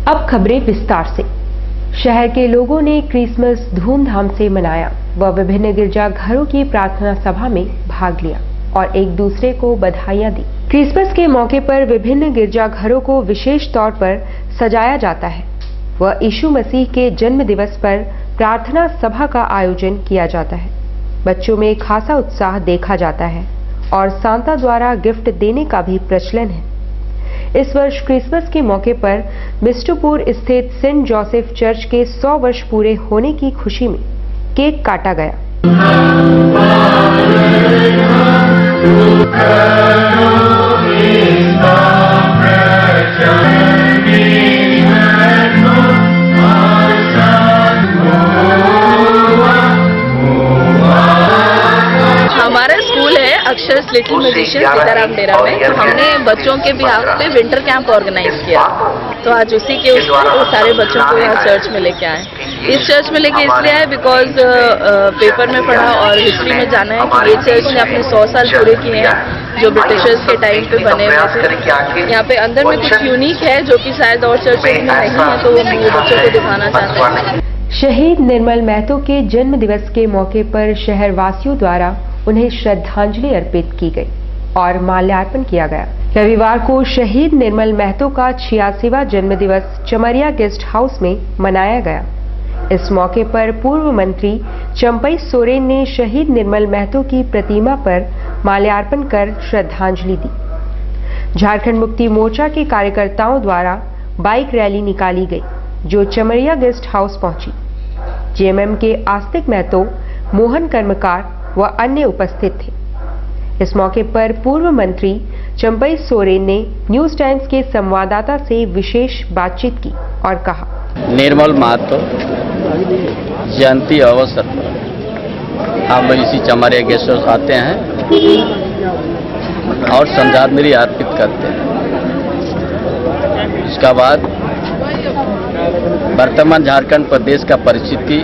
अब खबरें विस्तार से। शहर के लोगों ने क्रिसमस धूमधाम से मनाया व विभिन्न गिरजाघरों की प्रार्थना सभा में भाग लिया और एक दूसरे को बधाइयां दी। क्रिसमस के मौके पर विभिन्न गिरजाघरों को विशेष तौर पर सजाया जाता है व यीशु मसीह के जन्म दिवस पर प्रार्थना सभा का आयोजन किया जाता है। बच्चों में खासा उत्साह देखा जाता है और सांता द्वारा गिफ्ट देने का भी प्रचलन है। इस वर्ष क्रिसमस के मौके पर बिष्टुपुर स्थित सेंट जोसेफ चर्च के 100 वर्ष पूरे होने की खुशी में केक काटा गया। हमारा स्कूल है अक्षर लिटिल मैजिशियन सीताराम डेरा में, तो हमने बच्चों के बिहाफ पे विंटर कैंप ऑर्गेनाइज किया। तो आज उसी के उसको सारे बच्चों को यहाँ चर्च में लेके आए। इस चर्च में लेके इसलिए आए बिकॉज पेपर में पढ़ा और हिस्ट्री में जाना है कि ये चर्च ने अपने 100 साल पूरे किए हैं जो ब्रिटिशर्स के टाइम पे बने हुए थे। यहाँ पे अंदर में कुछ यूनिक है जो कि शायद और चर्चेज में नहीं है, तो वो बच्चों को दिखाना चाहते हैं। शहीद निर्मल महतो के जन्म दिवस के मौके पर शहर वासियों द्वारा उन्हें श्रद्धांजलि अर्पित की गई और माल्यार्पण किया गया। रविवार को शहीद निर्मल महतो का 86वां जन्म दिवस चमरिया गेस्ट हाउस में मनाया गया। इस मौके पर पूर्व मंत्री चंपई सोरेन ने शहीद निर्मल महतो की प्रतिमा पर माल्यार्पण कर श्रद्धांजलि दी। झारखंड मुक्ति मोर्चा के कार्यकर्ताओं द्वारा बाइक रैली निकाली गई जो चमरिया गेस्ट हाउस पहुंची। जेएमएम के आस्तिक महतो, मोहन कर्मकार व अन्य उपस्थित थे। इस मौके पर पूर्व मंत्री चंपई सोरेन ने न्यूज टाइम्स के संवाददाता से विशेष बातचीत की और कहा, निर्मल महतो जयंती अवसर पर हम इसी चमरिया गेस्ट हाउस आते हैं और श्रद्धांजलि अर्पित करते हैं। उसके बाद वर्तमान झारखंड प्रदेश का परिस्थिति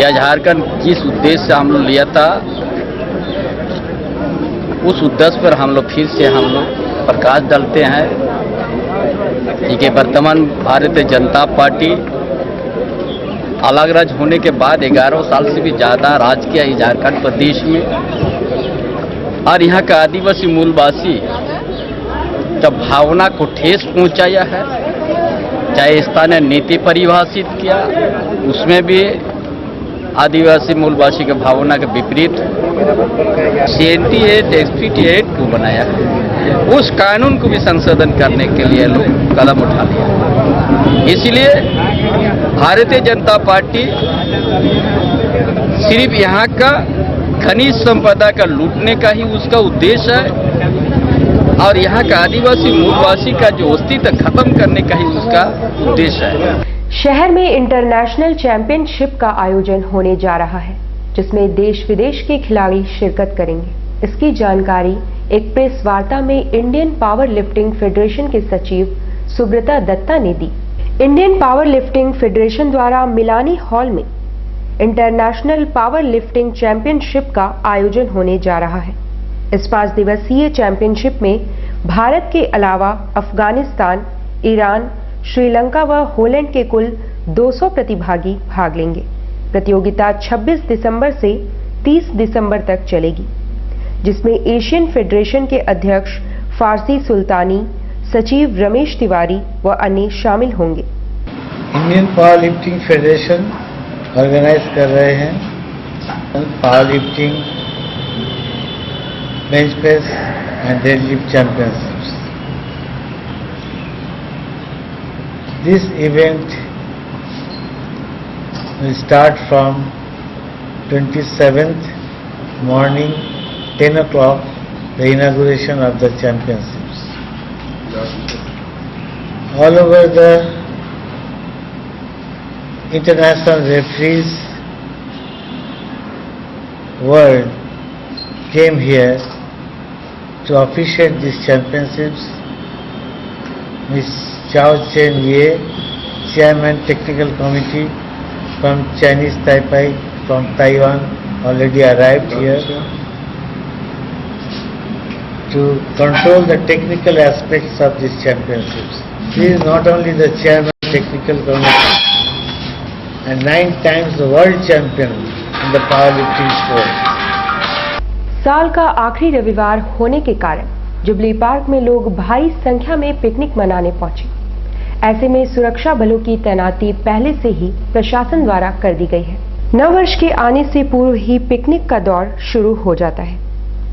या झारखंड किस उद्देश्य से हम लोग लिया था, उस उद्देश्य पर हम लोग फिर से प्रकाश डालते हैं कि वर्तमान भारतीय जनता पार्टी अलग राज्य होने के बाद 11 साल से भी ज़्यादा राज किया है झारखंड प्रदेश में, और यहाँ का आदिवासी मूलवासी जब भावना को ठेस पहुँचाया है, चाहे स्थानीय नीति परिभाषित किया, उसमें भी आदिवासी मूलवासी के भावना के विपरीत 78 एक्सपीडिएट को बनाया है। उस कानून को भी संशोधन करने के लिए लोग कदम उठा लिया। इसलिए भारतीय जनता पार्टी सिर्फ यहाँ का खनिज संपदा का लूटने का ही उसका उद्देश्य है और यहाँ का आदिवासी मूलवासी का जो अस्तित्व खत्म करने का ही उसका उद्देश्य है। शहर में इंटरनेशनल चैंपियनशिप का आयोजन होने जा रहा है जिसमें देश विदेश के खिलाड़ी शिरकत करेंगे। इसकी जानकारी एक प्रेस वार्ता में इंडियन पावर लिफ्टिंग फेडरेशन के सचिव सुब्रता दत्ता ने दी। इंडियन पावर लिफ्टिंग फेडरेशन द्वारा मिलानी हॉल में इंटरनेशनल पावर लिफ्टिंग चैंपियनशिप का आयोजन होने जा रहा है। इस 5 दिवसीय चैंपियनशिप में भारत के अलावा अफगानिस्तान, ईरान, श्रीलंका व हॉलैंड के कुल 200 प्रतिभागी भाग लेंगे। प्रतियोगिता 26 दिसंबर से 30 दिसंबर तक चलेगी, जिसमें एशियन फेडरेशन के अध्यक्ष फारसी सुल्तानी, सचिव रमेश तिवारी व अन्य शामिल होंगे। Indian power lifting federation organize कर रहे हैं power lifting, bench press and deadlift championships. This event will start from 27th morning 10 o'clock, the inauguration of the championships. All over the international referees world came here to officiate these championships. Ms. Chao Chen Ye, Chairman Technical Committee from Chinese Taipei, from Taiwan, already arrived here. to control the technical aspects of these championships. He is not only the chairman of the technical committee and 9 times the world champion in the powerlifting sport. साल का आखिरी रविवार होने के कारण jubilee park में लोग भारी संख्या में पिकनिक मनाने पहुंचे। ऐसे में सुरक्षा बलों की तैनाती पहले से ही प्रशासन द्वारा कर दी गई है। नववर्ष के आने से पूर्व ही पिकनिक का दौर शुरू हो जाता है।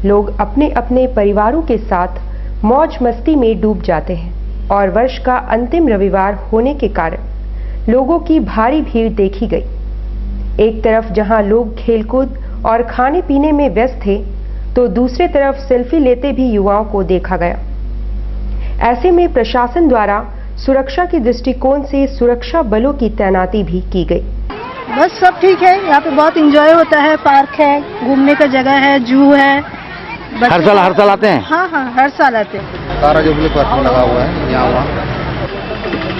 लोग अपने अपने परिवारों के साथ मौज मस्ती में डूब जाते हैं और वर्ष का अंतिम रविवार होने के कारण लोगों की भारी भीड़ देखी गई। एक तरफ जहां लोग खेलकूद और खाने पीने में व्यस्त थे, तो दूसरी तरफ सेल्फी लेते भी युवाओं को देखा गया। ऐसे में प्रशासन द्वारा सुरक्षा के दृष्टिकोण से सुरक्षा बलों की तैनाती भी की गई। बस सब ठीक है, यहाँ पे बहुत एंजॉय होता है, पार्क है, घूमने का जगह है, जू है। हर साल आते हैं? हाँ, हर साल आते हैं। सारा जुबली पार्क में लगा हुआ है,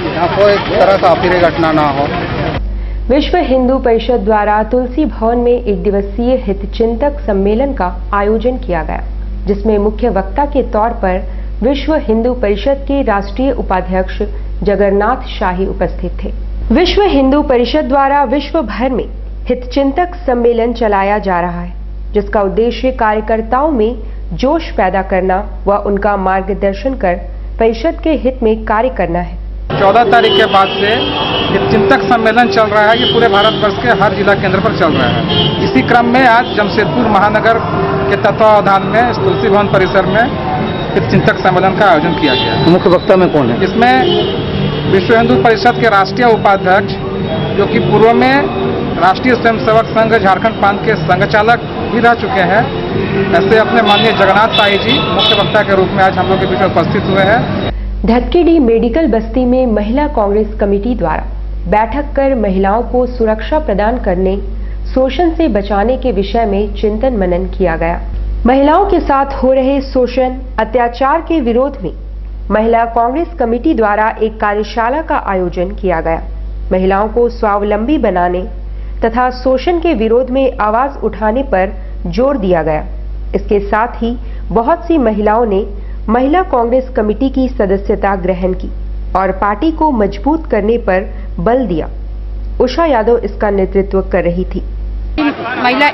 यहाँ कोई तरह का अप्रिय घटना ना हो। विश्व हिंदू परिषद द्वारा तुलसी भवन में एक दिवसीय हितचिंतक सम्मेलन का आयोजन किया गया, जिसमें मुख्य वक्ता के तौर पर विश्व हिंदू परिषद के राष्ट्रीय उपाध्यक्ष जगन्नाथ शाही उपस्थित थे। विश्व हिंदू परिषद द्वारा विश्व भर में हितचिंतक सम्मेलन चलाया जा रहा है, जिसका उद्देश्य कार्यकर्ताओं में जोश पैदा करना व उनका मार्गदर्शन कर परिषद के हित में कार्य करना है। 14 तारीख के बाद से हितचिंतक सम्मेलन चल रहा है। ये पूरे भारतवर्ष के हर जिला केंद्र पर चल रहा है। इसी क्रम में आज जमशेदपुर महानगर के तत्वावधान में तुलसी भवन परिसर में हितचिंतक सम्मेलन का आयोजन किया गया। मुख्य वक्ता में कौन है? इसमें विश्व हिंदू परिषद के राष्ट्रीय उपाध्यक्ष, जो कि पूर्व में राष्ट्रीय स्वयंसेवक संघ झारखंड प्रांत के संघचालक भी रह चुके हैं, ऐसे अपने माननीय जगन्नाथ साई जी मुख्य वक्ता के रूप में आज हम लोग के बीच में उपस्थित हुए हैं। धतकीडी मेडिकल बस्ती में महिला कांग्रेस कमेटी द्वारा बैठक कर महिलाओं को सुरक्षा प्रदान करने, शोषण से बचाने के विषय में चिंतन मनन किया गया। महिलाओं के साथ हो रहे शोषण, अत्याचार के विरोध में महिला कांग्रेस कमेटी द्वारा एक कार्यशाला का आयोजन किया गया। महिलाओं को स्वावलंबी बनाने तथा शोषण के विरोध में आवाज उठाने पर जोर दिया गया। इसके साथ ही बहुत सी महिलाओं ने महिला कांग्रेस कमेटी की सदस्यता ग्रहण की और पार्टी को मजबूत करने पर बल दिया। उषा यादव इसका नेतृत्व कर रही थी। महिला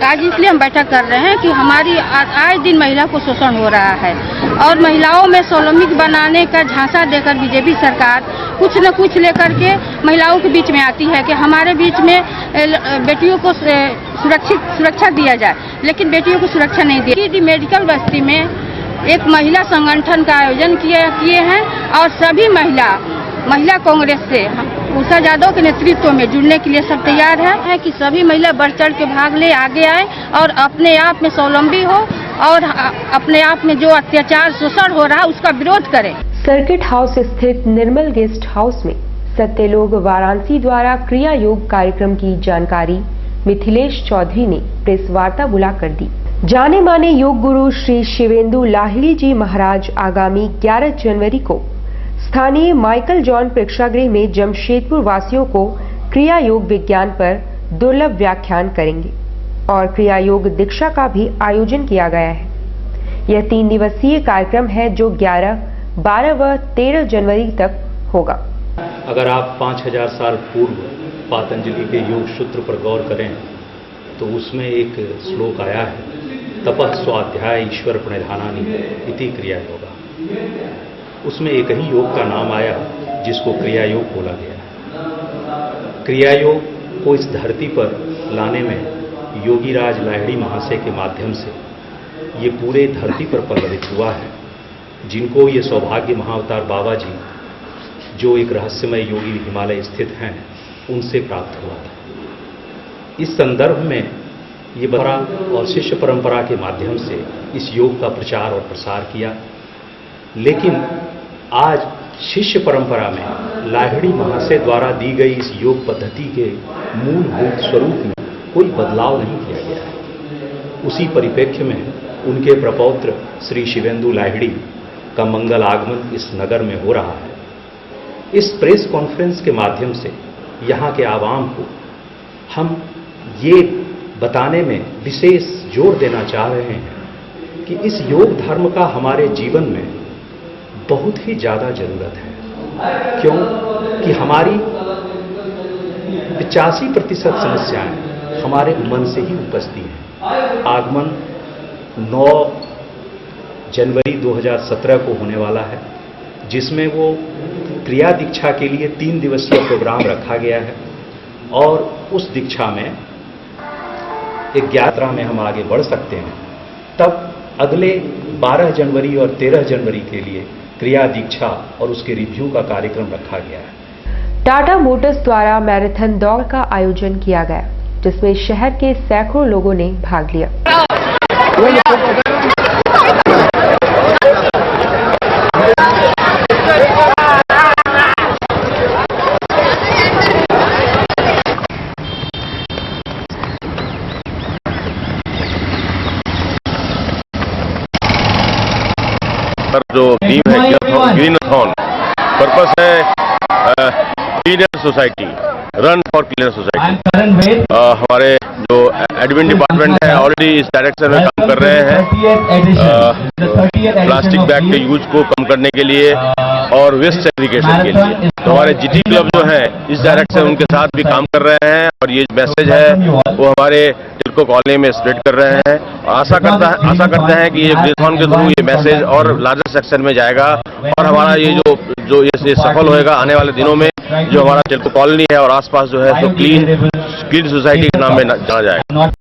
आज इसलिए हम बैठक कर रहे हैं कि हमारी आए दिन महिला को शोषण हो रहा है और महिलाओं में स्वावलंबी बनाने का झांसा देकर बीजेपी सरकार कुछ न कुछ लेकर के महिलाओं के बीच में आती है कि हमारे बीच में बेटियों को सुरक्षा दिया जाए, लेकिन बेटियों को सुरक्षा नहीं दी। मेडिकल बस्ती में एक महिला संगठन का आयोजन किए हैं और सभी महिला कांग्रेस से उषा यादव के नेतृत्व में जुड़ने के लिए सब तैयार है कि सभी महिला बढ़ चढ़ के भाग ले, आगे आए और अपने आप में स्वावलंबी हो और अपने आप में जो अत्याचार शोषण हो रहा है उसका विरोध करें। सर्किट हाउस स्थित निर्मल गेस्ट हाउस में सत्यलोक वाराणसी द्वारा क्रिया योग कार्यक्रम की जानकारी मिथिलेश चौधरी ने प्रेस वार्ता बुलाकर दी। जाने माने योग गुरु श्री शिवेंदु लाहिड़ी जी महाराज आगामी 11 जनवरी को स्थानीय माइकल जॉन प्रेक्षागृह में जमशेदपुर वासियों को क्रिया योग विज्ञान पर दुर्लभ व्याख्यान करेंगे और क्रिया योग दीक्षा का भी आयोजन किया गया है। यह 3 दिवसीय कार्यक्रम है जो 11, 12 व 13 जनवरी तक होगा। अगर आप 5000 साल पूर्व पातंजलि के योग सूत्र पर गौर करें तो उसमें एक श्लोक आया है, तपः स्वाध्याय ईश्वर प्रणिधानानि इति क्रिया योगा। उसमें एक ही योग का नाम आया जिसको क्रिया योग बोला गया। क्रिया योग को इस धरती पर लाने में योगीराज लाहिड़ी महाशय के माध्यम से ये पूरे धरती पर पल्लवित हुआ है, जिनको ये सौभाग्य महाअवतार बाबा जी, जो एक रहस्यमय योगी हिमालय स्थित हैं, उनसे प्राप्त हुआ था। इस संदर्भ में ये परंपरा और शिष्य परंपरा के माध्यम से इस योग का प्रचार और प्रसार किया, लेकिन आज शिष्य परंपरा में लाहिड़ी महाशय द्वारा दी गई इस योग पद्धति के मूलभूत स्वरूप में कोई बदलाव नहीं किया गया है। उसी परिप्रेक्ष्य में उनके प्रपौत्र श्री शिवेंदु लाहिड़ी का मंगल आगमन इस नगर में हो रहा है। इस प्रेस कॉन्फ्रेंस के माध्यम से यहाँ के आवाम को हम ये बताने में विशेष जोर देना चाह रहे हैं कि इस योग धर्म का हमारे जीवन में बहुत ही ज़्यादा ज़रूरत है। क्यों कि हमारी 85% समस्याएं हमारे मन से ही उपजती हैं। आगमन 9 जनवरी 2017 को होने वाला है, जिसमें वो क्रिया दीक्षा के लिए 3 दिवसीय प्रोग्राम रखा गया है और उस दीक्षा में एक यात्रा में हम आगे बढ़ सकते हैं। तब अगले 12 जनवरी और 13 जनवरी के लिए क्रिया दीक्षा और उसके रिव्यू का कार्यक्रम रखा गया है। टाटा मोटर्स द्वारा मैराथन दौड़ का आयोजन किया गया, जिसमें शहर के सैकड़ों लोगों ने भाग लिया। जो टीम है ग्रीनथॉन, पर्पस है cleaner society, run for cleaner society. हमारे जो एडमिन डिपार्टमेंट है ऑलरेडी इस डायरेक्शन में काम कर रहे हैं, प्लास्टिक बैग के यूज को कम करने के लिए और वेस्ट सेग्रीगेशन के लिए। तो हमारे जीटी क्लब जो है इस डायरेक्शन उनके साथ भी काम कर रहे हैं और ये मैसेज है वो हमारे टिल्को कॉलोनी में स्प्रेड कर रहे हैं। और आशा करते हैं कि ये ग्रीनथॉन के थ्रू ये मैसेज और लार्जर सेक्शन में जाएगा और हमारा ये जो ये सफल होएगा आने वाले दिनों में। जो हमारा टिल्को कॉलोनी है और आसपास जो है तो क्लीन सोसाइटी के नाम में जाना जाएगा।